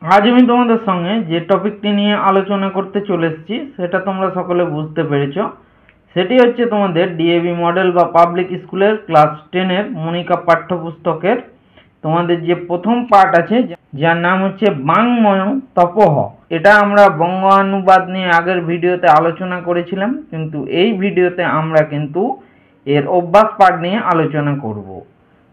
আজ আমি তোমাদের সঙ্গে যে টপিকটি নিয়ে আলোচনা করতে চলে এসেছি সেটা তোমরা সকলে বুঝতে পেরেছো। সেটি হচ্ছে তোমাদের ডিএভি মডেল বা পাবলিক স্কুলের ক্লাস 10-এর মনিকা পাঠ্যপুস্তকের তোমাদের যে প্রথম পার্ট আছে, যার নাম হচ্ছে বাংময় তপহ। এটা আমরা বঙ্গানুবাদ নিয়ে আগের ভিডিওতে আলোচনা করেছিলাম, কিন্তু এই ভিডিওতে আমরা কিন্তু এর অভ্যাস পাঠ নিয়ে আলোচনা করব।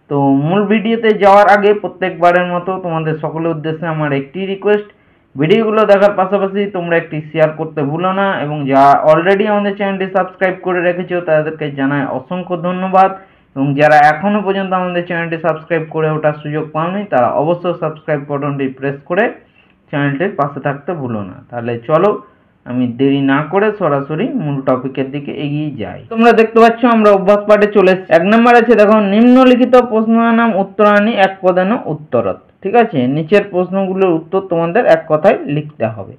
তো মূল ভিডিওতে যাওয়ার আগে প্রত্যেকবারের মতো তোমাদের সকলের উদ্দেশ্যে আমার একটি রিকোয়েস্ট, ভিডিওগুলো দেখার পাশাপাশি তোমরা একটি শেয়ার করতে ভুলো না, এবং যারা অলরেডি আমাদের চ্যানেলটি সাবস্ক্রাইব করে রেখেছো তাদেরকে জানাই অসংখ্য ধন্যবাদ, এবং যারা এখনো পর্যন্ত আমাদের চ্যানেলটি সাবস্ক্রাইব করে ওঠার সুযোগ পাওনি তারা অবশ্যই সাবস্ক্রাইব বাটনটি প্রেস করে চ্যানেলটির পাশে থাকতে ভুলো না। তাহলে চলো আমি দেরি না করে সরাসরি মূল টপিকের দিকে এগিয়ে যাই। তোমরা দেখতে পাচ্ছ আমরা অভ্যাস পাঠে চলে এসেছি। 1 নম্বর আছে, দেখো, নিম্নলিখিত প্রশ্নানাম উত্তরাণী এক পদেন উত্তরত। ঠিক আছে, নিচের প্রশ্নগুলোর উত্তর তোমাদের এক কথায় লিখতে হবে।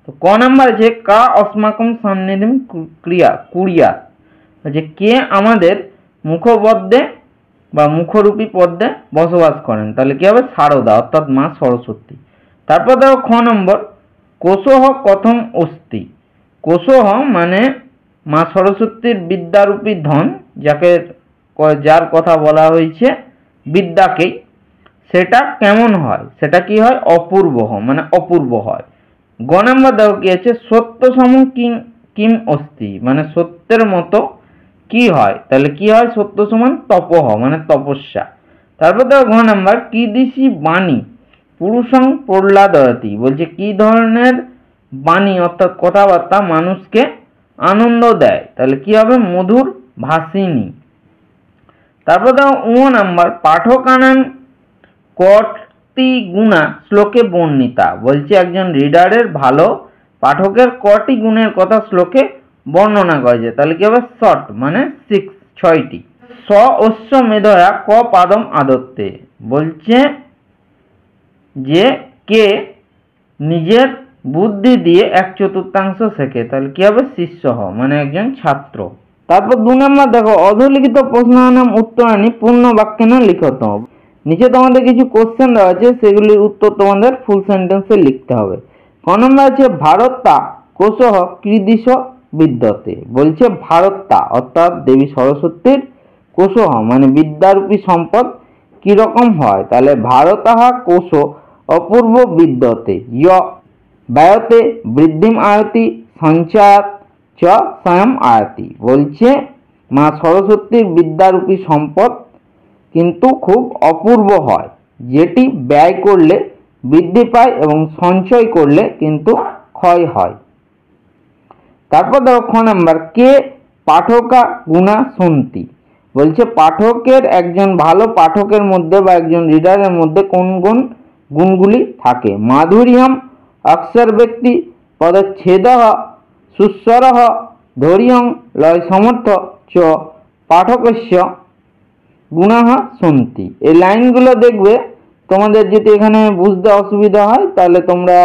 তো ক নাম্বার আছে, কা অস্মাকম সান্নিধিম ক্রিয়া কুরিয়া, যে কে আমাদের মুখপদ্মে বা মুখরূপী পদ্মে বসবাস করেন। তাহলে কি হবে, শারদা অর্থাৎ মা সরস্বতী। তারপর দেখো খ নম্বর, কোশহ কথম অস্তি। কোশহ মানে মা সরস্বতীর বিদ্যারূপী ধন, যার কথা বলা হয়েছে বিদ্যাকেই, সেটা কেমন হয়, সেটা কি হয়, অপূর্ব মানে অপূর্ব হয়। গ নম্বর দেখো কি আছে, সত্য সম কিম অস্তি, মানে সত্যের মতো কি হয়। তাহলে কি হয়, সত্য সমান তপহ মানে তপস্যা। তারপর দেখো ঘ নম্বর, কীদৃশী বাণী পুরুষং প্রহ্লাদয়তি, বলছে কি ধরনের বাণী অর্থাৎ কথাবার্তা মানুষকে আনন্দ দেয়। তাহলে কি হবে, মধুর ভাষিনী। তারপর দেখো উ নাম্বার, পাঠকানাং কটি গুণা শ্লোকে বর্ণিতা, বলছে একজন রিডারের ভালো পাঠকের কটি গুণের কথা শ্লোকে বর্ণনা করেছে। তাহলে কি হবে, শর্ট মানে 6টি। স অশ্ব মেধয়া ক পাদম আদত্তে, বলছে যে কে নিজের বুদ্ধি দিয়ে 1/4 শেখে। তাহলে কি হবে, শিষ্য মানে একজন ছাত্র। তারপর 2 নম্বর দেখো, অধলিখিত প্রশ্নানাম উত্তরাণী পূর্ণ বাক্যে না লিখত। নিচে তোমাদের কিছু কোশ্চেন দেওয়া আছে, সেগুলির উত্তর তোমাদের ফুল সেন্টেন্সে লিখতে হবে। ক নম্বর আছে, ভারতা কোশহ কীদৃশ বিদ্যতে, বলছে ভারতা অর্থাৎ দেবী সরস্বতীর কোশহ মানে বিদ্যারূপী সম্পদ কি রকম হয়। তাহলে ভারতাহা কোশ অপূর্ব বিদ্যতে য় ব্যয়তে বৃদ্ধিম আয়তি সঞ্চয়াত চ স্বয়ং আয়তি, বলছে মা সরস্বতীর বিদ্যারূপী সম্পদ কিন্তু খুব অপূর্ব হয়, যেটি ব্যয় করলে বৃদ্ধি পায় এবং সঞ্চয় করলে কিন্তু ক্ষয় হয়। তারপর দেখো খ নাম্বার, কে পাঠকা গুণা শুনতি, বলছে পাঠকের একজন ভালো পাঠকের মধ্যে বা একজন রিডারের মধ্যে কোন কোন গুণগুলি থাকে। মাধুর্যম অক্ষর ব্যক্তি পদচ্ছেদ সুস্বর ধৈর্যং লয় সমর্থ চ পাঠকস্য গুণাহ শুনতি। এই লাইনগুলো দেখবে, তোমাদের যদি এখানে বুঝতে অসুবিধা হয় তাহলে তোমরা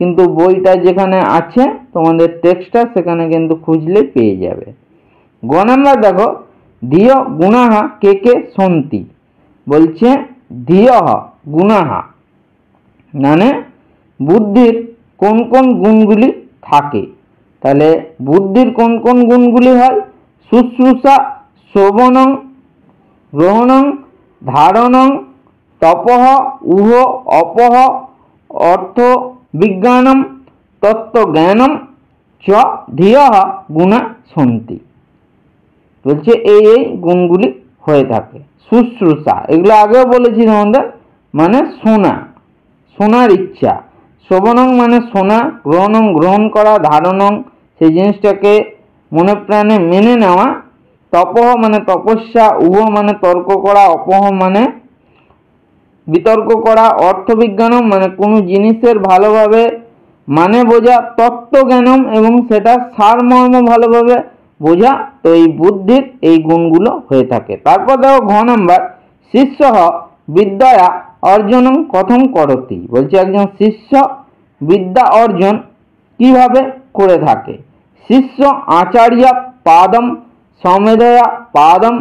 কিন্তু বইটা যেখানে আছে তোমাদের টেক্সটটা সেখানে কিন্তু খুঁজলে পেয়ে যাবে। গ নাম্বার দেখো, ধিয় গুণাহা কে কে শুনতি, বলছে ধিয় গুণাহা মানে বুদ্ধির কোন কোন গুণগুলি থাকে। তাহলে বুদ্ধির কোন কোন গুণগুলি হয়, শুশ্রূষা শ্রবণং গ্রহণং ধারণং তপহ উহ অপহ অর্থ বিজ্ঞানম তত্ত্বজ্ঞানম চ ধিয় গুণা সন্তি, বলছে এই গুণগুলি হয়ে থাকে। শুশ্রূষা এগুলো আগেও বলেছি তোমাদের, মানে শোনার ইচ্ছা। শ্রবণং মানে শোনা, গ্রহণং গ্রহণ করা, ধারণং সেই জিনিসটাকে মনে প্রাণে মেনে নেওয়া, তপহ মানে তপস্যা, উহ মানে তর্ক করা, অপহ মানে বিতর্ক করা, অর্থবিজ্ঞানম মানে কোনো জিনিসের ভালোভাবে মানে বোঝা, তত্ত্বজ্ঞানম এবং সেটা সারমর্ম ভালোভাবে বোঝা। তো এই বুদ্ধির এই গুণগুলো হয়ে থাকে। তারপর দেখো ঘ নাম্বার, শিষ্য বিদ্যা অর্জনং কথম করতি, বলছে একজন শিষ্য বিদ্যা অর্জন কিভাবে করে থাকে। শিষ্য আচার্য পাদম সমেধয়া পাদম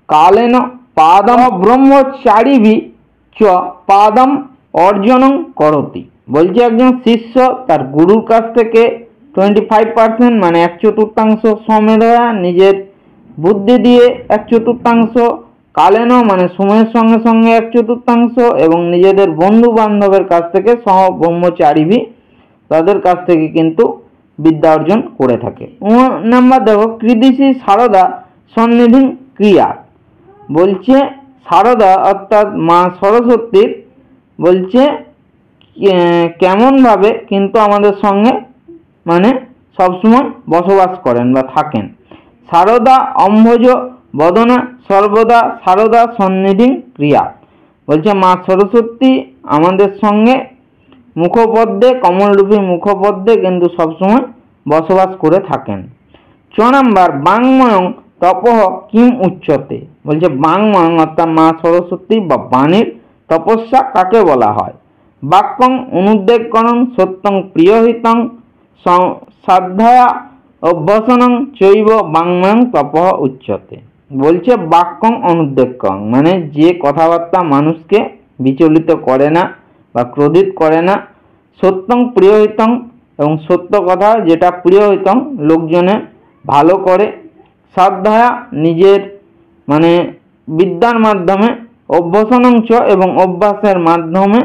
কালেন পাদম ব্রহ্মচারীভি চ পাদম অর্জনং করতি, বলছে একজন শিষ্য তার গুরুর কাছ থেকে 25% মানে 1/4 সমেধয়া, নিজের বুদ্ধি দিয়ে 1/4, কালেন মানে সময়ের সঙ্গে সঙ্গে 1/4, এবং নিজেদের বন্ধু বান্ধবের কাছ থেকে সহ ব্রহ্মচারী তাদের কাছ থেকে কিন্তু বিদ্যা অর্জন করে থাকে। নাম্বার দেখো, কৃদিশী সারদা সন্নিধি ক্রিয়া। বলছে সারদা অর্থাৎ মা সরস্বতীর বলছে কেমন ভাবে কিন্তু আমাদের সঙ্গে মানে সবসময় বসবাস করেন বা থাকেন। সারদা অম্ভজ বদনা সর্বদা সারদা সন্নিধি ক্রিয়া। বলছে মা সরস্বতী আমাদের সঙ্গে মুখপদ্মে, কমলরূপী মুখপদ্মে কিন্তু সবসময় বসবাস করে থাকেন। 6 নাম্বার, বাংময়ং তপঃ কিম উচ্চতে। বলছে বাংময়ং অর্থাৎ মা সরস্বতী বা বাণীর তপস্যা কাকে বলা হয়? বাক্যং অনুদ্বেগকরং সত্যং প্রিয়হিতং সাধ্যায়া অভ্যসনং চৈব বাংময়ং তপঃ উচ্চতে। বলছে বাক্যং অনুদ্বেগকরং মানে যে কথাবার্তা মানুষকে বিচলিত করে না বা ক্রোধিত করে না, সত্যং প্রিয়হিতং এবং সত্য কথা যেটা প্রিয়হিতং লোকজনের ভালো করে, সাধ্যায়া নিজের মানে বিদ্যার মাধ্যমে, অভ্যসনঞ্চ এবং অভ্যাসের মাধ্যমে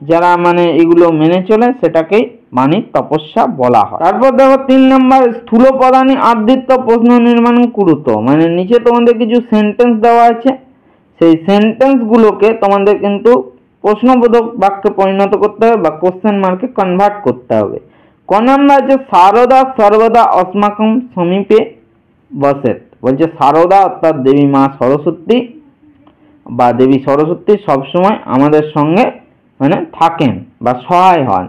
যারা মানে এগুলো মেনে চলে সেটাকেই বাণীর তপস্যা বলা হয়। তারপর দেখো 3 নম্বর, স্থূল পদানি আবৃত্ত প্রশ্ন নির্মাণ কুরুত। মানে নিচে তোমাদের কিছু সেন্টেন্স দেওয়া আছে, সেই সেন্টেন্স গুলোকে তোমাদের কিন্তু প্রশ্নবোধক বাক্যে পরিণত করতে হবে বা কোশ্চেন মার্কে কনভার্ট করতে হবে। ক নাম্বার আছে সারদা সর্বদা অস্মাকম সমীপে বসেত। বলছে সারদা অর্থাৎ দেবী মা সরস্বতী বা দেবী সরস্বতী সবসময় আমাদের সঙ্গে মানে থাকেন বা সহায় হন।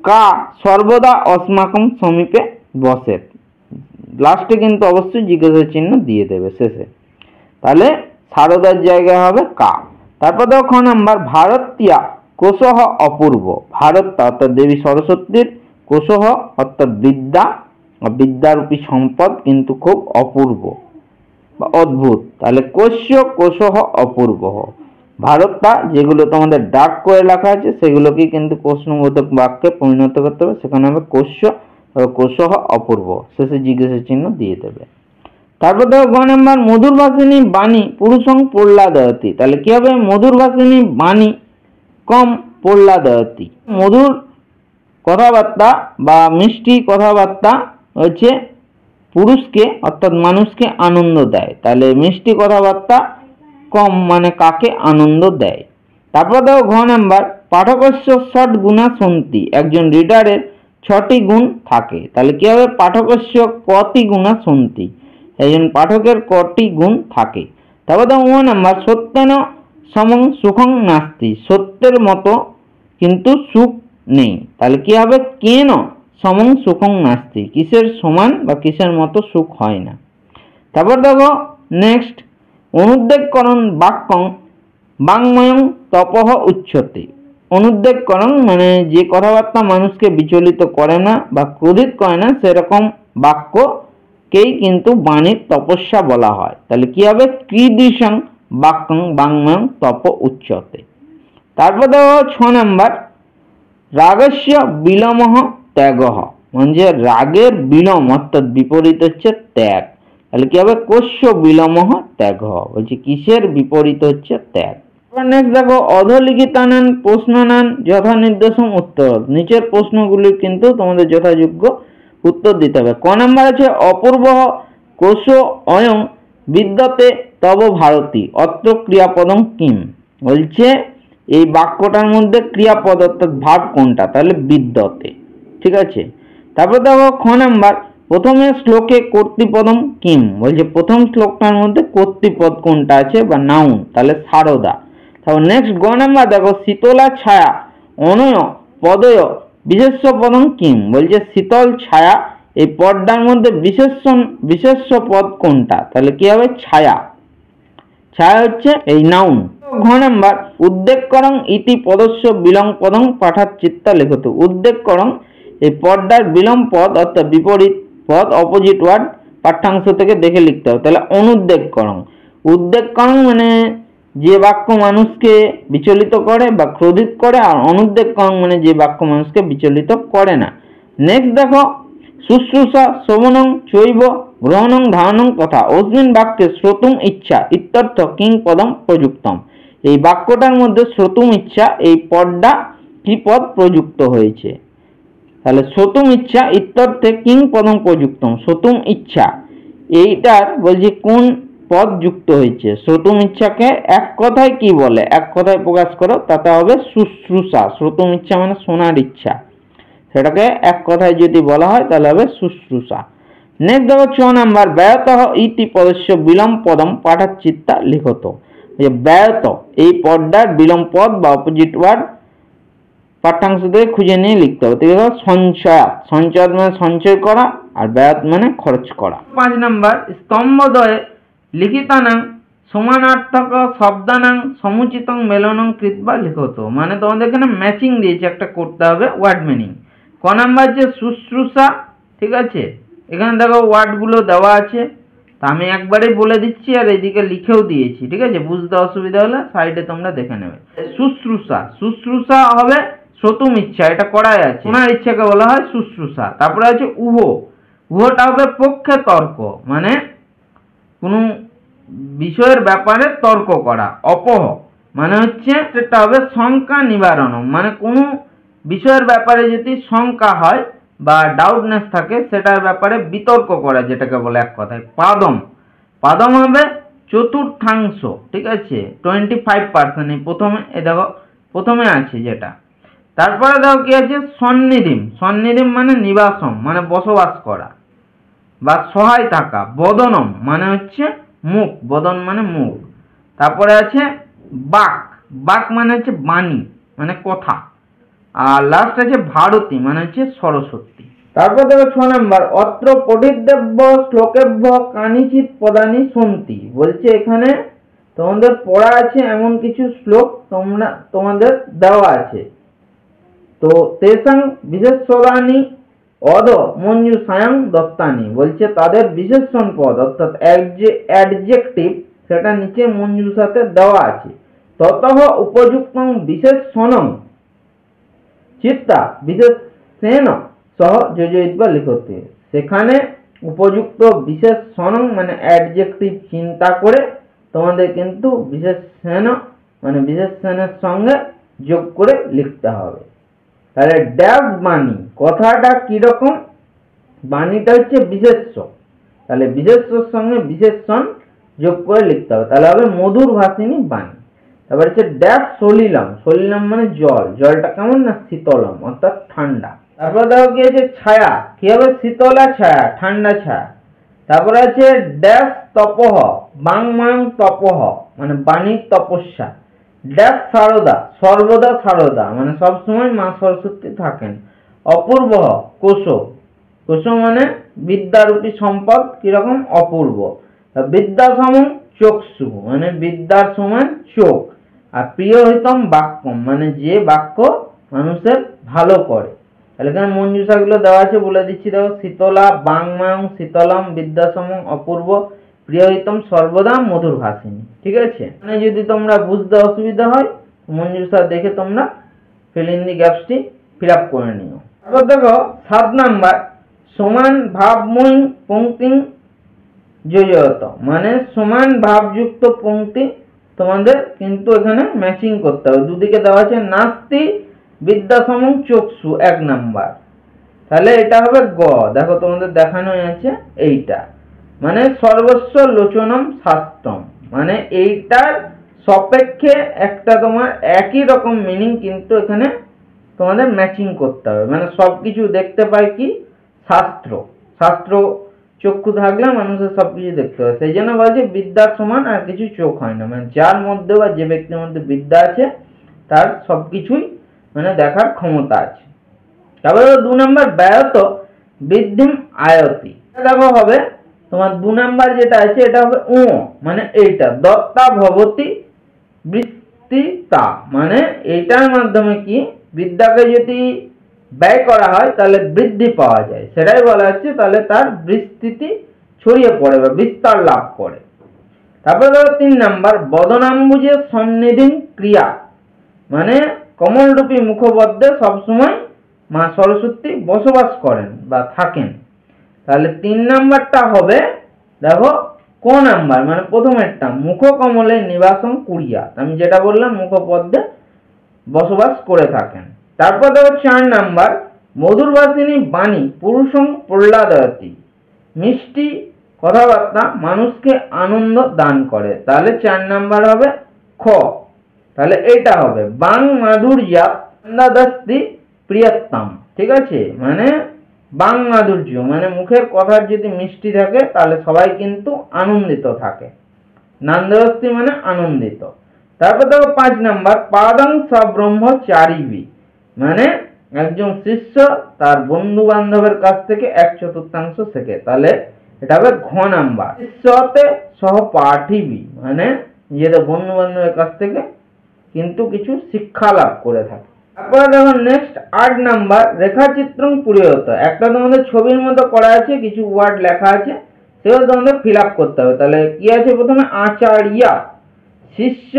কা সর্বদা অস্মাকম সমীপে বসেত, লাস্টে কিন্তু অবশ্যই জিজ্ঞাসা চিহ্ন দিয়ে দেবে শেষে, তাহলে সারদার জায়গায় হবে কা। তারপর দেখো খ নাম্বার, ভারতীয়া কোশহ অপূর্ব। ভারত অর্থাৎ দেবী সরস্বতীর, কোশহ অর্থাৎ বিদ্যা, বিদ্যারূপী সম্পদ কিন্তু খুব অপূর্ব বা অদ্ভুত, তাহলে কোশ্য কোশহ অপূর্ব। ভারতটা যেগুলো তোমাদের ডার্ক করে লেখা আছে সেগুলোকে কিন্তু প্রশ্নবোধক বাক্যে পরিণত করতে হবে, সেখানে হবে কোশ্য কোশহ অপূর্ব, শেষে জিজ্ঞাসা চিহ্ন দিয়ে দেবে। তারপর দেখো গ নাম্বার, মধুর ভাষিনী বাণী পুরুষং প্রহ্লাদয়তি। তাহলে কি হবে? মধুর ভাষিনী বাণী কম প্রহ্লাদয়তি। মধুর কথাবার্তা বা মিষ্টি কথাবার্তা হচ্ছে পুরুষকে অর্থাৎ মানুষকে আনন্দ দেয়, তাহলে মিষ্টি কথাবার্তা কম মানে কাকে আনন্দ দেয়। তারপর দেখো ঘ নাম্বার, পাঠকস্য ষট গুণা সন্তি। একজন রিডারের 6টি গুণ থাকে, তাহলে কি হবে? পাঠকস্য কতি গুণা সন্তি, একজন পাঠকের কটি গুণ থাকে। তারপর দেখো ও নাম্বার, সত্যেন সমং সুখং নাস্তি। সত্যের মতো কিন্তু সুখ নেই, তাহলে কি হবে? কেন সমং সুখং নাস্তি, কিসের সমান বা কিসের মতো সুখ হয় না। তারপর দেখো নেক্সট, অনুদ্বেগকরণ বাক্যং বাংময়ং তপঃ উচ্চতে। অনুদ্বেগকরণ মানে যে কথাবার্তা মানুষকে বিচলিত করে না বা ক্রোধিত করে না সেরকম বাক্যকেই কিন্তু বাণীর তপস্যা বলা হয়, তাহলে কি হবে? কৃদিশং বাক্যং বাংময়ং তপ উচ্চতে। তারপর দেখো 6 নাম্বার, রাগস্য বিলমহ ত্যাগঃ। মানে রাগের বিলম অর্থাৎ বিপরীত হচ্ছে ত্যাগ, তাহলে কি হবে? কোশ্য বিলমহ ত্যাগঃ। বলছে কিসের বিপরীত হচ্ছে ত্যাগ। নেক্সট দেখো, অধলিখিতানান প্রশ্নানান যথা নির্দেশম উত্তর। নিচের প্রশ্নগুলির কিন্তু তোমাদের যথাযোগ্য উত্তর দিতে হবে। ক নাম্বার আছে অপূর্ব কোশ অয়ং বিদ্যতে তব ভারতী অত্র ক্রিয়াপদং কিম। বলছে এই বাক্যটার মধ্যে ক্রিয়াপদ অর্থাৎ ভাব কোনটা? তাহলে বিদ্যতে, ঠিক আছে। তারপর দেখো খ নাম্বার, প্রথমে শ্লোকে কর্তৃপদম কিম। বলছে প্রথম শ্লোকটার মধ্যে কর্তৃপদ কোনটা আছে বা নাউন, তাহলে সারদা। তারপর নেক্সট গ নাম্বার দেখো, শীতলা ছায়া অনয় পদয় বিশেষ্য পদম কিম। বলছে শীতল ছায়া এই পদটার মধ্যে বিশেষ্য পদ কোনটা? তাহলে কি হবে? ছায়া। ছায়া হচ্ছে এই নাউন। ঘ নাম্বার, উদ্বেগকরং ইতি পদস্য বিলং পদং পাঠাৎ চিত্তা লেখত। উদ্বেগকরং এই পদটার বিলম পদ অর্থাৎ বিপরীত পদ, অপোজিট ওয়ার্ড পাঠ্যাংশ থেকে দেখে লিখতে হবে, তাহলে অনুদ্বেগকরং। উদ্বেগকরং মানে যে বাক্য মানুষকে বিচলিত করে বা ক্রোধিত করে, আর অনুদ্বেগ মানে যে বাক্য মানুষকে বিচলিত করে না। নেক্সট দেখো, শুশ্রূষা শ্রবণং চৈব গ্রহণং ধারণং তথা অস্মিন বাক্যে শ্রোতুম ইচ্ছা ইত্যর্থ কিং পদম প্রযুক্তম। এই বাক্যটার মধ্যে শ্রোতুম ইচ্ছা এই পদটা কি পদ প্রযুক্ত হয়েছে? তাহলে শ্রোতুম ইচ্ছা ইত্যর্থে কিং পদম প্রযুক্তম, শ্রোতুম ইচ্ছা এইটার বলছি কোন পদ যুক্ত হয়েছে। শ্রোতুম ইচ্ছাকে এক কথায় কি বলে, এক কথায় প্রকাশ করো, তাতে হবে শুশ্রূষা। শ্রোতুম ইচ্ছা মানে শোনার ইচ্ছা, সেটাকে এক কথায় যদি বলা হয় তাহলে হবে শুশ্রূষা। নেক্সট দেখো 6 নাম্বার, ব্যয়ত ইতি পদস্য বিলম্ব পদম পাঠাচ্চিত্তা লিখত। যে ব্যয়ত এই পদটার বিলম্ব পদ বা অপোজিট ওয়ার্ড পাঠ্যাংশ থেকে খুঁজে নিয়ে লিখতে হবে। ঠিক আছে, সঞ্চয়াত, সঞ্চয়াত মানে সঞ্চয় করা, আর ব্যয়াত মানে খরচ করা। 5 নাম্বার, স্তম্ভদ্বয়ে লিখিতানাং সমানার্থক শব্দানাং সমুচিতং মেলনং কৃত্বা লিখত। মানে তোমাদের এখানে ম্যাচিং দিয়েছে, একটা করতে হবে ওয়ার্ড মিনিং। ক নাম্বার যে শুশ্রূষা, ঠিক আছে, এখানে দেখো ওয়ার্ডগুলো দেওয়া আছে, তা আমি একবারেই বলে দিচ্ছি আর এইদিকে লিখেও দিয়েছি। ঠিক আছে, বুঝতে অসুবিধা হলে সাইডে তোমরা দেখে নেবে। শুশ্রূষা, শুশ্রূষা হবে শ্রোতুম ইচ্ছা, এটা করাই আছে, ওনার ইচ্ছাকে বলা হয় শুশ্রূষা। তারপরে আছে উহ, উহটা হবে পক্ষে তর্ক, মানে কোনো বিষয়ের ব্যাপারে তর্ক করা। অপহ মানে হচ্ছে সেটা হবে শঙ্কা নিবারণ, মানে কোনো বিষয়ের ব্যাপারে যদি শঙ্কা হয় বা ডাউটনেস থাকে সেটার ব্যাপারে বিতর্ক করা, যেটাকে বলে এক কথায়। পাদম, পাদম হবে চতুর্থাংশ, ঠিক আছে, 25%। এই প্রথমে এ দেখো প্রথমে আছে যেটা। তারপরে দেখো কি আছে, সন্নিধিম, সন্নিধিম মানে নিবাসম মানে বসবাস করা বা সহায় থাকা। বদনম মানে হচ্ছে মুখ, বদন মানে মুখ। তারপরে আছে বাক, বাক মানে হচ্ছে বাণী মানে কথা। আর লাস্ট আছে ভারতী মানে হচ্ছে সরস্বতী। তারপর দেখো 6 নাম্বার, অত্র পঠিতব্য শ্লোকেভ্য কানিচিৎ পদানি সন্তি। বলছে এখানে তোমাদের পড়া আছে এমন কিছু শ্লোক তোমাদের দেওয়া আছে, তো তেসাং বিশেষণানি অদ মঞ্জু সায়ং দত্তানি। বলছে তাদের বিশেষণ পদ অর্থাৎ অ্যাডজেক্টিভ সেটা নিচে মঞ্জুর সাথে দেওয়া আছে। ততঃ উপযুক্তং বিশেষণং চিত্তা বিশেষেণ সহ যোজয়িত্বা লিখতে। সেখানে উপযুক্ত বিশেষণং মানে অ্যাডজেক্টিভ চিন্তা করে তোমাদের কিন্তু বিশেষেণ মানে বিশেষণের সঙ্গে যোগ করে লিখতে হবে। তাহলে ড্যাশ বাণী, কথাটা কিরকম, বাণীটা হচ্ছে বিশেষ্য, তাহলে বিশেষ্যর সঙ্গে বিশেষণ যোগ করে লিখতে হবে, তাহলে হবে মধুর ভাষিনী বাণী। তারপর হচ্ছে ড্যাশ সলিলম, সলিলম মানে জল, জলটা কেমন না শীতলম অর্থাৎ ঠান্ডা। তারপর দেখো কি আছে ছায়া, কি হবে শীতলা ছায়া ঠান্ডা ছায়া। তারপরে আছে ড্যাশ তপহ, বাংমাং তপহ মানে বাণীর তপস্যা। ড্যাশ সারদা, সর্বদা সারদা মানে সবসময় মা সরস্বতী থাকেন। অপূর্ব কোশ, কোশ মানে বিদ্যারূপী সম্পদ, কিরকম অপূর্ব। বিদ্যা সম চক্ষু মানে বিদ্যার সমান চোখ। আর প্রিয়হিতম বাক্যম মানে যে বাক্য মানুষের ভালো করে। তাহলে এখানে মঞ্জুষাগুলো দেওয়া আছে, বলে দিচ্ছি দেখো, শীতলা বাংমায়ং শীতলম বিদ্যাসম অপূর্ব প্রিয়হিতম সর্বদা মধুর ভাষিনী। ঠিক আছে, মানে যদি তোমরা বুঝতে অসুবিধা হয় মঞ্জুষা দেখে তোমরা ফিল ইন দি গ্যাপসটি ফিল আপ করে নিও। তারপর দেখো 7 নাম্বার, সমান ভাবময়ী পংক্তি যোজয়ত মানে সমান ভাবযুক্ত পংক্তি তোমাদের কিন্তু এখানে ম্যাচিং করতে হবে। দুদিকে দেওয়া আছে নাস্তি বিদ্যাসম চক্ষু 1 নাম্বার, তাহলে এটা হবে গ। দেখো তোমাদের দেখানো আছে এইটা, মানে সর্বস্ব লোচনম শাস্ত্রম মানে এইটার সাপেক্ষে একটা তোমার একই রকম মিনিং কিন্তু এখানে তোমাদের ম্যাচিং করতে হবে। মানে সবকিছু দেখতে পায় কি শাস্ত্র, শাস্ত্র চক্ষু থাকলে মানুষের সবকিছু দেখতে হয়, সেই জন্য বলছে বিদ্যার সমান আর কিছু চোখ হয় না। মানে যার মধ্যে বা যে ব্যক্তির মধ্যে বিদ্যা আছে তার সবকিছুই মানে দেখার ক্ষমতা আছে। তারপরে 2 নাম্বার ব্যয়ত বৃদ্ধিম আয়তি। দেখো হবে তোমার 2 নাম্বার যেটা আছে এটা হবে ও মানে এইটা দত্তা ভবতি বৃত্তিতা মানে এইটার মাধ্যমে কি বিদ্যাকে যদি ব্যয় করা হয় তাহলে বৃদ্ধি পাওয়া যায়, সেটাই বলা হচ্ছে। তাহলে তার বিস্তৃতি ছড়িয়ে পড়ে বা বিস্তার লাভ করে। তারপরে দেখো 3 নাম্বার বদনাম্বুজে সন্নিধিং ক্রিয়া, মানে কমলরূপী মুখপদ্মে সবসময় মা সরস্বতী বসবাস করেন বা থাকেন। তাহলে 3 নাম্বারটা হবে দেখো ক নাম্বার, মানে প্রথমেরটা মুখ কমলে নিবাসং কুরিয়া, আমি যেটা বললাম মুখপদ্মে বসবাস করে থাকেন। তারপর দেখো 4 নাম্বার মধুরবাসিনী বাণী পুরুষং প্রহ্লাদয়তি, মিষ্টি কথাবার্তা মানুষকে আনন্দ দান করে। তাহলে 4 নাম্বার হবে খ। তাহলে এটা হবে বাং মাধুর্যা আন্দাদস্তি প্রিয়তম, ঠিক আছে, মানে বাং মাধুর্য মানে মুখের কথার যদি মিষ্টি থাকে তাহলে সবাই কিন্তু আনন্দিত থাকে, নান্দস্তি মানে আনন্দিত। তারপর দেখো 5 নাম্বার পাদং সব্রহ্মচারীবি, মানে একজন শিষ্য তার বন্ধু বান্ধবের কাছ থেকে 1/4 শেখে। তাহলে এটা হবে ঘ নাম্বার শিষ্যতে সহপাঠিবি, মানে নিজেদের বন্ধু বান্ধবের কাছ থেকে কিন্তু কিছু শিক্ষা লাভ করে থাকে। তারপরে দেখো নেক্সট 8 নাম্বার রেখাচিত্রং পুরীয়ত, একটা তোমাদের ছবির মতো করা আছে, কিছু ওয়ার্ড লেখা আছে, সেগুলো তোমাদের ফিল আপ করতে হবে। তাহলে কি আছে প্রথমে আচার্যা শিষ্য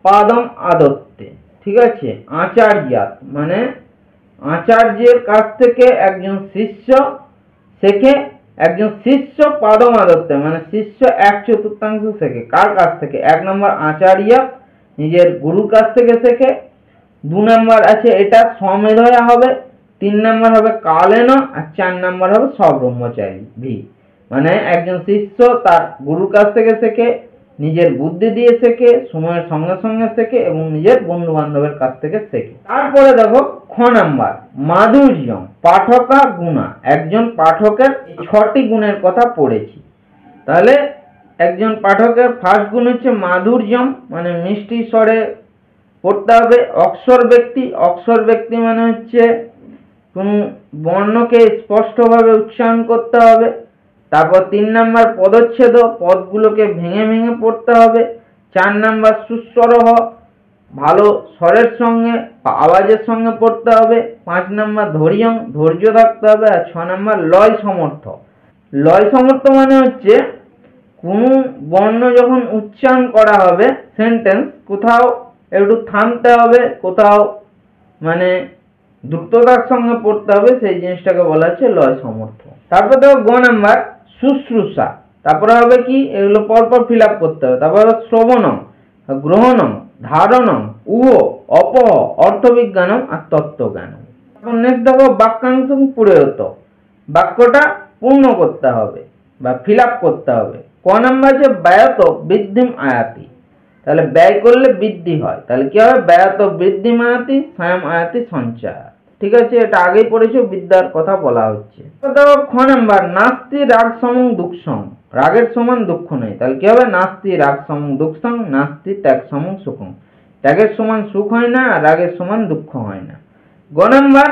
পাদম আদত্তে, ঠিক আছে, আচার্যা মানে আচার্যের কাছ থেকে একজন শিষ্য শেখে, একজন শিষ্য পাদম আদত্তে মানে শিষ্য 1/4 শেখে। কার কাছ থেকে? 1 নম্বর আচার্য নিজের গুরুর কাছ থেকে শেখে, 2 নাম্বার আছে এটা স্বমেধয়া হবে, 3 নাম্বার হবে কালেন, আর 4 নাম্বার হবে সব্রহ্মচারী ভি, মানে একজন শিষ্য তার গুরুর কাছ থেকে শেখে, নিজের বুদ্ধি দিয়ে শেখে, সময়ের সঙ্গে সঙ্গে শেখে এবং নিজের বন্ধু বান্ধবের কাছ থেকে শেখে। তারপরে দেখো খ নাম্বার মাধুর্যম পাঠকা গুণা, একজন পাঠকের 6টি গুণের কথা পড়েছি। তাহলে একজন পাঠকের ফার্স্ট গুণ হচ্ছে মাধুর্যম, মানে মিষ্টি স্বরে পড়তে হবে। অক্ষর ব্যক্তি, অক্ষর ব্যক্তি মানে হচ্ছে কোন বর্ণকে স্পষ্টভাবে উচ্চারণ করতে হবে। তারপর 3 নাম্বার পদচ্ছেদ, পদগুলোকে ভেঙে ভেঙে পড়তে হবে। 4 নাম্বার সুস্বরহ, ভালো স্বরের সঙ্গে বা আওয়াজের সঙ্গে পড়তে হবে। 5 নাম্বার ধৈর্যং, ধৈর্য থাকতে হবে। আর 6 নাম্বার লয় সমর্থ, লয় সমর্থ মানে হচ্ছে কোন বর্ণ যখন উচ্চারণ করা হবে সেন্টেন্স, কোথাও একটু থামতে হবে, কোথাও মানে দ্রুততার সঙ্গে পড়তে হবে, সেই জিনিসটাকে বলা হচ্ছে লয় সমর্থ। তারপর দেখো গ নাম্বার শুশ্রূষা, তারপরে হবে কি এগুলো পরপর ফিল আপ করতে হবে। তারপর হবে শ্রবণম, গ্রহণম, ধারণম, উহ, অপহ, অর্থবিজ্ঞানম আর তত্ত্বজ্ঞানম। এখন নেক্সট দেখো বাক্যাংশ পুরোয়ত, বাক্যটা পূর্ণ করতে হবে বা ফিল আপ করতে হবে। ক নাম্বার আছে ব্যয়ত বৃদ্ধিম আয়াতি, তাহলে ব্যয় করলে বৃদ্ধি হয়, তাহলে কি হবে ব্যয়ত বৃদ্ধিম আয়াতি স্বয়ং আয়াতি সঞ্চয়, ঠিক আছে, এটা আগেই পড়েছো, বিদ্যার কথা বলা হচ্ছে। দেখো খ নাম্বার নাস্তি রাগ সমং দুঃখং, রাগের সমান দুঃখ নেই, তাহলে কি হবে নাস্তি রাগ সমং দুঃখং নাস্তি ত্যাগ সমং সুখং, ত্যাগের সমান সুখ হয় না আর রাগের সমান দুঃখ হয় না। গ নাম্বার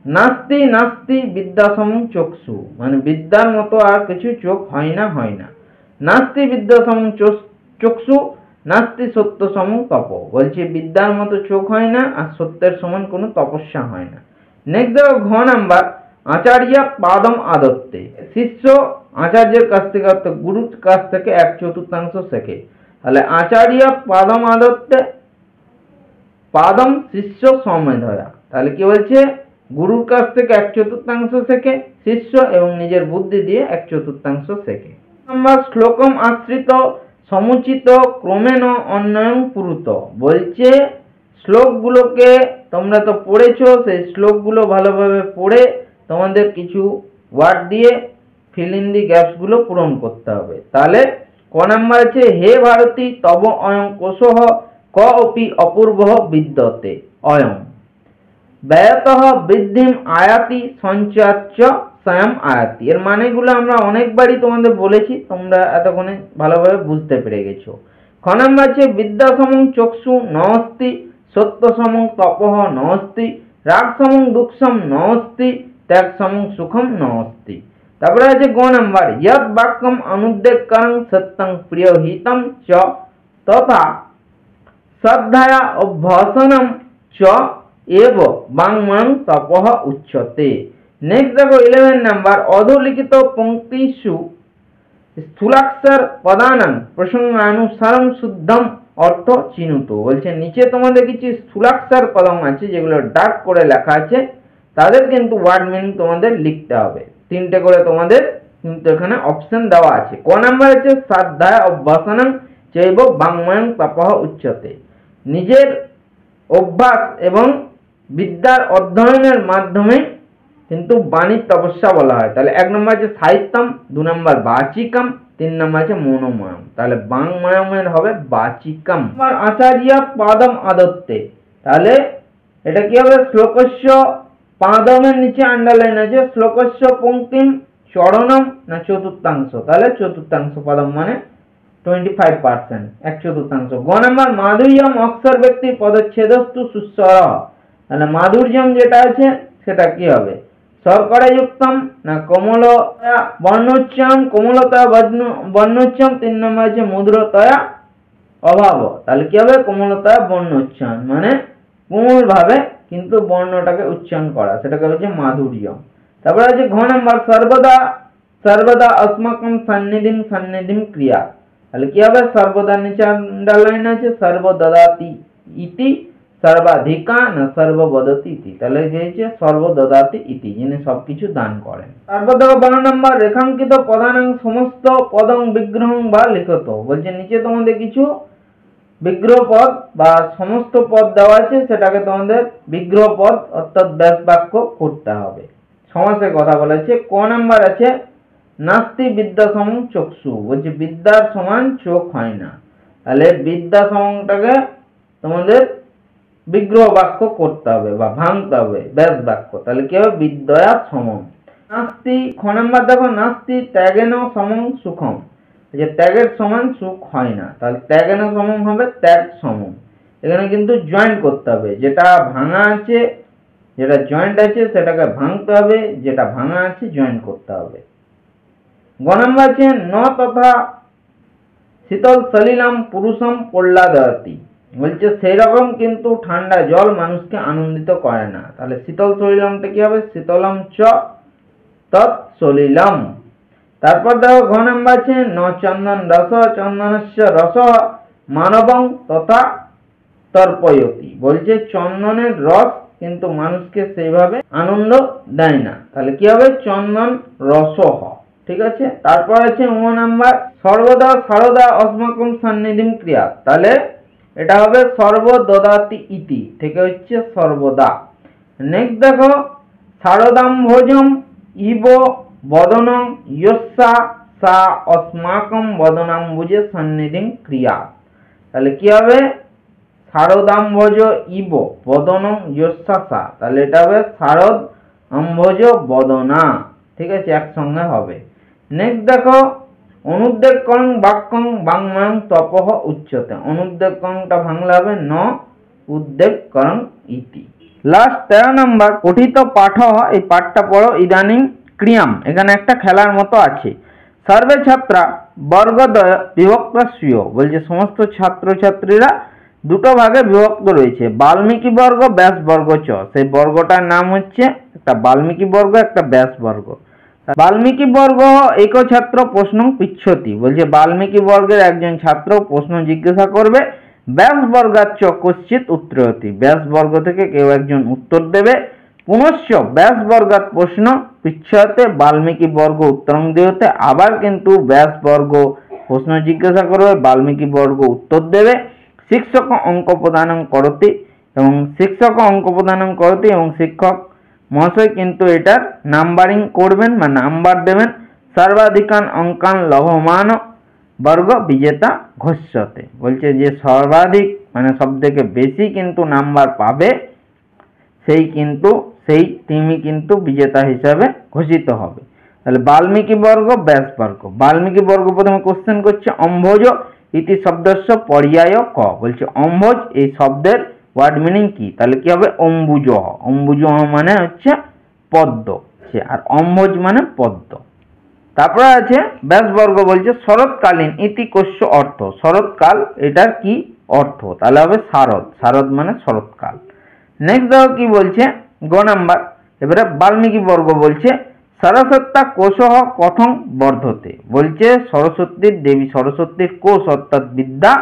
নাস্তি নাস্তি বিদ্যা সমং চক্ষু, মানে বিদ্যার মতো আর কিছু চোখ হয় না, হয় না। নাস্তি বিদ্যা সমং চক্ষু নাস্তি সত্য সমং তপ, বলছে বিদ্যার মতো চোখ হয় না আর সত্যের সমান কোনো তপস্যা হয় না। নেক্সট দেখো ঘ নাম্বার আচার্য পাদম আদত্তে, শিষ্য আচার্যের কাছ থেকে অর্থাৎ গুরুর কাছ থেকে 1/4 শেখে। তাহলে আচার্য পাদম আদত্তে, পাদম শিষ্য সমেধয়া, তাহলে কি বলছে গুরুর কাছ থেকে 1/4 শেখে শিষ্য এবং নিজের বুদ্ধি দিয়ে 1/4 শেখে। নাম্বার শ্লোকম আশ্রিত সমুচিত ক্রমেণ অন্যয়ং পুরুত, বলছে শ্লোকগুলোকে তোমরা তো পড়েছো, সেই শ্লোকগুলো ভালোভাবে পড়ে তোমাদের কিছু ওয়ার্ড দিয়ে ফিল ইন দি গ্যাপসগুলো পূরণ করতে হবে। তাহলে ক নাম্বার আছে হে ভারতী তব অয়ং কোশঃ ক অপি অপূর্ব বিদ্যতে অয়ং ব্যয়তঃ বৃদ্ধিম আয়াতি সঞ্চয়াচ্চ স্বয়ং আয়াতি, এর মানেগুলো আমরা অনেকবারই তোমাদের বলেছি, তোমরা এতক্ষণে ভালোভাবে বুঝতে পেরে গেছো। খ নাম্বার আছে বিদ্যা সমং চক্ষু নস্তি সত্য সমং তপঃ নস্তি রাগ সমং দুঃখম নস্তি ত্যাগ সমং সুখম নস্তি। তারপরে আছে গ নাম্বার যৎ বাক্যম অনুদ্বেগকরং সত্যং প্রিয়হিতং চ তথা শ্রদ্ধয়া অভ্যাসনম চ এব বাংময়ং তপঃ উচ্যতে। নেক্সট দেখো 11 নাম্বার অধোলিখিত পঙ্ক্তিষু স্থূলাক্ষর পদানাং প্রসঙ্গানুসারম শুদ্ধম অর্থ চিনুত। বলছে নিচে তোমাদের কিছু স্থূলাক্ষর পদম আছে যেগুলো ডার্ক করে লেখা আছে, তাদের কিন্তু ওয়ার্ড মিনিং তোমাদের লিখতে হবে। 3টে করে তোমাদের কিন্তু এখানে অপশন দেওয়া আছে। ক নাম্বার আছে স্বাধ্যায় অভ্যাসনং চৈব বাংময়ং তপঃ উচ্যতে। নিজের অভ্যাস এবং বিদ্যার অধ্যয়নের মাধ্যমে কিন্তু বাণীর তপস্যা বলা হয়। তাহলে 1 নম্বর আছে সাহিত্যম, 2 নম্বর বাচিকম, 3 নম্বর আছে মনোময়ম। তাহলে বাংময়মের হবে বাচিকম। আচার্য পাদম আদত্তে, তাহলে এটা কি হবে শ্লোকস্য পাদমের নিচে আন্ডারলাইন আছে শ্লোকস্য পঙ্ক্তিম চরণম না চতুর্থাংশ, তাহলে চতুর্থাংশ পদম মানে 25%, 1/4। গ নাম্বার মাধুর্যম অক্ষর ব্যক্তি পদচ্ছেদস্তু সুস্বর, তাহলে মাধুর্যম যেটা আছে সেটা কি হবে শর্করা যুক্তম না কোমলতা বর্ণোচ্চারণ কোমলতা বর্ণোচ্চারণ। 3 নম্বর আছে মধুরতয়া অভাব, তাহলে কি হবে কোমলতা বর্ণোচ্চারণ মানে কোমল ভাবে কিন্তু বর্ণটাকে উচ্চারণ করা, সেটাকে হচ্ছে মাধুর্যম। তারপর আছে ঘ নাম্বার সর্বদা সর্বদা अस्माकं সান্নিধিম ক্রিয়া, তাহলে কি হবে সর্বদার নিচে আন্ডারলাইন আছে সর্বদদাতি ইতি সর্বাধিকা না সর্ববদতি ইতি, তাহলে যে হচ্ছে সর্বদদাতি ইতি যিনি সবকিছু দান করেন। তারপর দেখো 12 নম্বর রেখাঙ্কিত পদানাং সমস্ত পদং বিগ্রহং বা লিখত। বলছে নিচে তোমাদের কিছু বিগ্রহ পদ বা সমস্ত পদ দেওয়া আছে, সেটাকে তোমাদের বিগ্রহ পদ অর্থাৎ ব্যাস বাক্য করতে হবে। সমাসের কথা বলেছে। ক নাম্বার আছে নাস্তি বিদ্যা সমং চক্ষু, বলছে বিদ্যার সমান চোখ হয় না, তাহলে বিদ্যা সমংটাকে তোমাদের বিগ্রহ বাক্য করতে হবে বা ভাঙতে হবে ব্যাস বাক্য, তাহলে কি হবে বিদ্যয়া সমম। নাস্তি খ নাম্বার দেখো নাস্তি ত্যাগেন সমং সুখম, যে ত্যাগের সমান সুখ হয় না, তাহলে ত্যাগেন সমম হবে ত্যাগ সমম। এখানে কিন্তু জয়েন্ট করতে হবে, যেটা ভাঙা আছে যেটা জয়েন্ট আছে সেটাকে ভাঙতে হবে, যেটা ভাঙা আছে জয়েন্ট করতে হবে। গ নাম্বার আছে ন তথা শীতল সলিলাম পুরুষম প্রহ্লাদয়তি, বলছে সেই রকম কিন্তু ঠান্ডা জল মানুষকে আনন্দিত করে না, তাহলে শীতল সলিলামটা কি হবে শীতলম চ তৎ সলিলম। তারপর দেখো ঘ নাম্বার আছে ন চন্দন রস চন্দনস্য রস মানবং তথা তর্পয়তি, বলছে চন্দনের রস কিন্তু মানুষকে সেইভাবে আনন্দ দেয় না, তাহলে কি হবে চন্দন রস। ঠিক আছে। তারপর আছে ও নাম্বার সর্বদা সারদা अस्माकं সান্নিধিম ক্রিয়া, তাহলে এটা হবে সর্বদদাতি ইতি থেকে হচ্ছে সর্বদা। নেক্সট দেখো সারদাম ভোজম ইব বদনং ইয়স্যা সা अस्माकं বদনাম বুঝে সান্নিধিম ক্রিয়া, তাহলে কি হবে শারদাম্ভোজ ইব বদনং ইয়স্যা সা, তাহলে এটা হবে শারদ অম্ভোজ বদনা। ঠিক আছে, একসঙ্গে হবে। নেক্সট দেখো অনুদ্বেগ কং বাক্যং বাংময়ং তপঃ উচ্যতে, অনুদ্বেগ কংটা ভাঙলে হবে ন উদ্বেগ করং ইতি। লাস্ট 13 নম্বর পঠিত পাঠ, এই পাঠটা পড়ো ইদানিং ক্রিয়াম, এখানে একটা খেলার মতো আছে। সর্বে ছাত্রা বর্গদ্বয় বিভক্ত স্বীয়, বলছে সমস্ত ছাত্রছাত্রীরা দুটো ভাগে বিভক্ত রয়েছে, বাল্মীকি বর্গ ব্যাস বর্গ চ, সেই বর্গটার নাম হচ্ছে একটা বাল্মীকি বর্গ একটা ব্যাস বর্গ। বাল্মীকি বর্গ এক ছাত্র প্রশ্ন পৃচ্ছতি, বলছে বাল্মীকি বর্গের একজন ছাত্র প্রশ্ন জিজ্ঞাসা করবে, ব্যাস বর্গাচ্চ কশ্চিৎ উত্তরতি, ব্যাস বর্গ থেকে কেউ একজন উত্তর দেবে, পুনশ্চ ব্যাস বর্গাৎ প্রশ্ন পৃচ্ছতে বাল্মীকি বর্গ উত্তরং দিয়তে, আবার কিন্তু ব্যাস বর্গ প্রশ্ন জিজ্ঞাসা করবে বাল্মীকি বর্গ উত্তর দেবে। শিক্ষক অঙ্ক প্রদান করতি এবং শিক্ষক অঙ্ক প্রদান করতি এবং শিক্ষক মহাশয় কিন্তু এটার নাম্বারিং করবেন বা নাম্বার দেবেন। সর্বাধিকান অঙ্কান লভমান বর্গ বিজেতা ঘোষ্যতে, বলছে যে সর্বাধিক মানে সব থেকে বেশি কিন্তু নাম্বার পাবে সেই টিমই কিন্তু বিজেতা হিসাবে ঘোষিত হবে। তাহলে বাল্মীকি বর্গ ব্যাস বর্গ, বাল্মীকি বর্গ প্রথমে কোশ্চেন করছে অম্ভোজ ইতি শব্দস্য পর্যায় ক, বলছে অম্ভোজ এই শব্দের ওয়ার্ড মিনিং কি, তাহলে কি হবে অম্বুজ, অম্বুজ মানে হচ্ছে পদ্ম আর অম্ভোজ মানে পদ্ম। তারপরে আছে ব্যাস বর্গ, বলছে শরৎকালীন ইতি কোশ্য অর্থ, শরৎকাল এটার কি অর্থ, তাহলে হবে শারদ, শারদ মানে শরৎকাল। নেক্সট দেখো কি বলছে গ নাম্বার, এবারে বাল্মীকি বর্গ বলছে সরস্বত্যা কোশঃ কথং বর্ধতে, বলছে দেবী সরস্বতীর কোষ অর্থাৎ বিদ্যা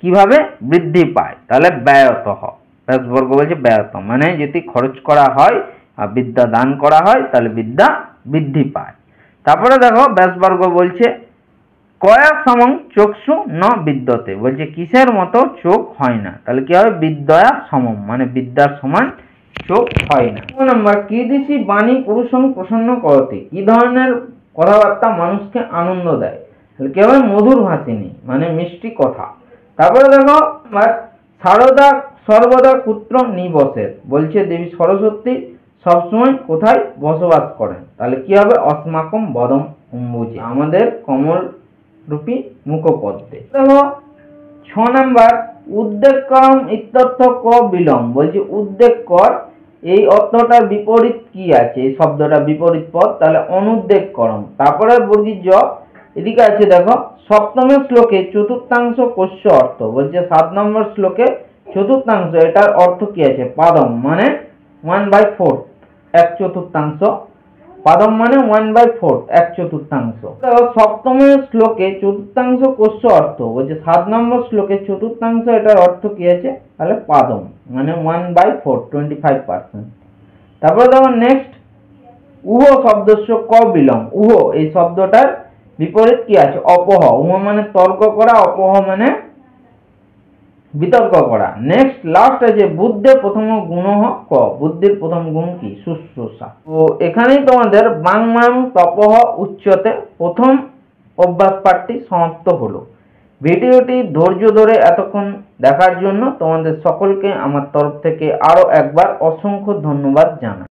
কিভাবে বৃদ্ধি পায়। তাহলে ব্যয়তঃ, ব্যাসবর্গ বলছে ব্যয়ত মানে যদি খরচ করা হয় আর বিদ্যা দান করা হয় তাহলে বিদ্যা বৃদ্ধি পায়। তারপরে দেখো ব্যাসবর্গ বলছে কয়া সমং চক্ষু ন বিদ্যতে, বলছে কিসের মতো চোখ হয় না। তাহলে কি হবে, বিদ্যয়া সমম মানে বিদ্যার সমান চোখ হয় না। নাম্বার কীদৃশী বাণী পুরুষং প্রসন্ন করতে, কি ধরনের কথাবার্তা মানুষকে আনন্দ দেয়। তাহলে কি হবে, মধুর ভাষিনী মানে মিষ্টি কথা। তারপরে দেখো শারদা সর্বদা কুত্র নিবসের, বলছে দেবী সরস্বতী সবসময় কোথায় বসবাস করেন। তাহলে কি হবে, অস্মাকম বদম অম্বুজে, আমাদের কমল রূপী মুখপদ্মে। দেখো 6 নাম্বার উদ্বেগ করম ইত্যর্থ ক বিলম, বলছে উদ্বেগ কর এই অর্থটার বিপরীত কি আছে, এই শব্দটা বিপরীত পদ, তাহলে অনুদ্বেগ করম। তারপরে বর্গীর জ এদিকে আছে দেখো সপ্তম শ্লোকে চতুর্থাংশ কোশ্য অর্থ, বলছে 7 নম্বর শ্লোকে চতুর্থাংশ এটার অর্থ কি আছে, পাদম মানে 1/4 এক চতুর্থাংশ, পাদম মানে 1/4 এক চতুর্থাংশ। সপ্তম শ্লোকে চতুর্থাংশ কোশ্য অর্থ, বলছে 7 নম্বর শ্লোকে চতুর্থাংশ এটার অর্থ কি আছে, তাহলে পাদম মানে 1/4 25%। তারপরে দেখো নেক্সট উহ শব্দস্য ক বিলম, উহ এই শব্দটার বিপরীত কি আছে, অপহ। উহ মানে তর্ক করা, অপহ মানে বিতর্ক করা। নেক্সট লাস্ট আছে বুদ্ধে প্রথম গুণ ক, বুদ্ধির প্রথম গুণ কি, শুশ্রূষা। তো এখানেই তোমাদের বাংমাং তপহ উচ্চতে প্রথম অভ্যাস পাঠটি সমাপ্ত হলো। ভিডিওটি ধৈর্য ধরে এতক্ষণ দেখার জন্য তোমাদের সকলকে আমার তরফ থেকে আরো একবার অসংখ্য ধন্যবাদ জানাই।